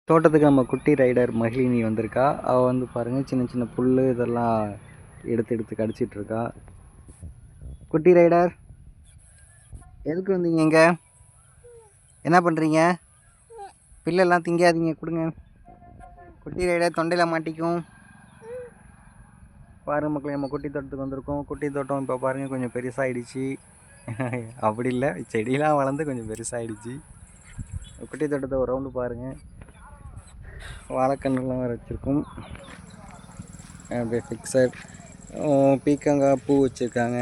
தோட்டத்துக்கு நம்ம குட்டி ரைடர் மகிழினி வந்திருக்கா. அவள் வந்து பாருங்கள், சின்ன சின்ன புல் இதெல்லாம் எடுத்து எடுத்து கடிச்சிட்டு இருக்கா. குட்டி ரைடர், எதுக்கு வந்தீங்க? இங்கே என்ன பண்ணுறீங்க? பில்லெல்லாம் திங்காதீங்க, கொடுங்க. குட்டி ரைடர் தொண்டையில் மாட்டிக்கும். பாருங்க மக்களே, நம்ம குட்டி தோட்டத்துக்கு வந்திருக்கோம். குட்டி தோட்டம் இப்போ பாருங்கள் கொஞ்சம் பெருசாகிடுச்சு. அப்படி இல்லை, செடியெலாம் வளர்ந்து கொஞ்சம் பெருசாகிடுச்சு. குட்டி தோட்டத்தை ஒரு ரவுண்டு பாருங்கள். வாழைக்கன்றுலாம் வேறு வச்சுருக்கோம். அப்படியே ஃபிக்ஸர் பீக்கங்காய் பூ வச்சுருக்காங்க.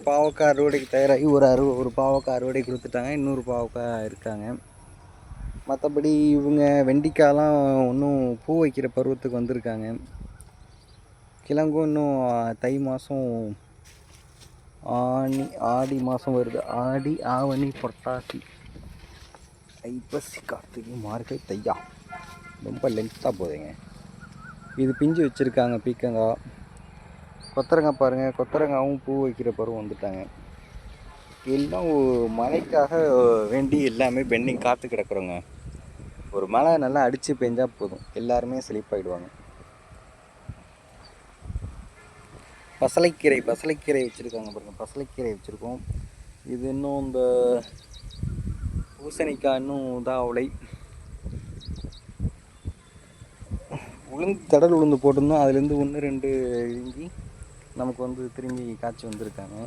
பாவக்காய் அறுவடைக்கு தயாராகி ஒரு பாவக்காய் அறுவடை கொடுத்துட்டாங்க. இன்னொரு பாவக்காய் இருக்காங்க. மற்றபடி இவங்க வெண்டிக்காயெலாம் இன்னும் பூ வைக்கிற பருவத்துக்கு வந்திருக்காங்க. கிழங்கும் இன்னும் தை மாதம் ஆடி மாதம் வருது. ஆடி ஆவணி புரட்டாசி ஐப்பசி கார்த்திகை மார்கழி தையா, ரொம்ப லென்த்தாக போகுதுங்க. இது பிஞ்சு வச்சுருக்காங்க பீக்கங்காய். கொத்தரங்காய் பாருங்கள், கொத்தரங்காயும் பூ வைக்கிற பருவம் வந்துட்டாங்க. எல்லாம் மழைக்காக வேண்டி எல்லாமே பெண்டிங் காத்து கிடக்குறோங்க. ஒரு மழை நல்லா அடித்து பெஞ்சால் போதும், எல்லாருமே செழிப்பாயிடுவாங்க. பசலைக்கீரை வச்சுருக்காங்க பாருங்கள். பசலைக்கீரை வச்சுருக்கோம். இது இன்னும் இந்த பூசணிக்காய் இன்னும் இதாகலை. தடல் உளுந்து போட்டிருந்தோம், அதுலேருந்து 1-2 இறங்கி நமக்கு வந்து திரும்பி காய்ச்சி வந்திருக்காங்க.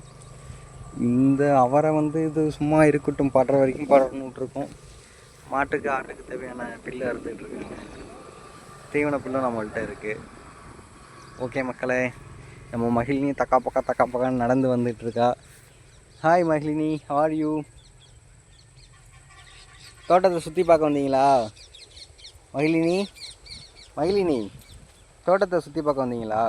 இந்த அவரை வந்து இது சும்மா இருக்கட்டும், படுற வரைக்கும் படணுன்னு விட்ருக்கோம். மாட்டுக்கு ஆட்டுக்கு தேவையான பில்லு அறுத்துட்ருக்காங்க. தீவன பில்லும் நம்மள்கிட்ட இருக்குது. ஓகே மக்களே, நம்ம மகிழினி தக்கா பக்கான்னு நடந்து வந்துட்டுருக்கா. Hi Magizhini, how are you? தோட்டத்தை சுற்றி பார்க்க வந்தீங்களா மகிழினி? தோட்டத்தை சுற்றி பார்க்க வந்தீங்களா?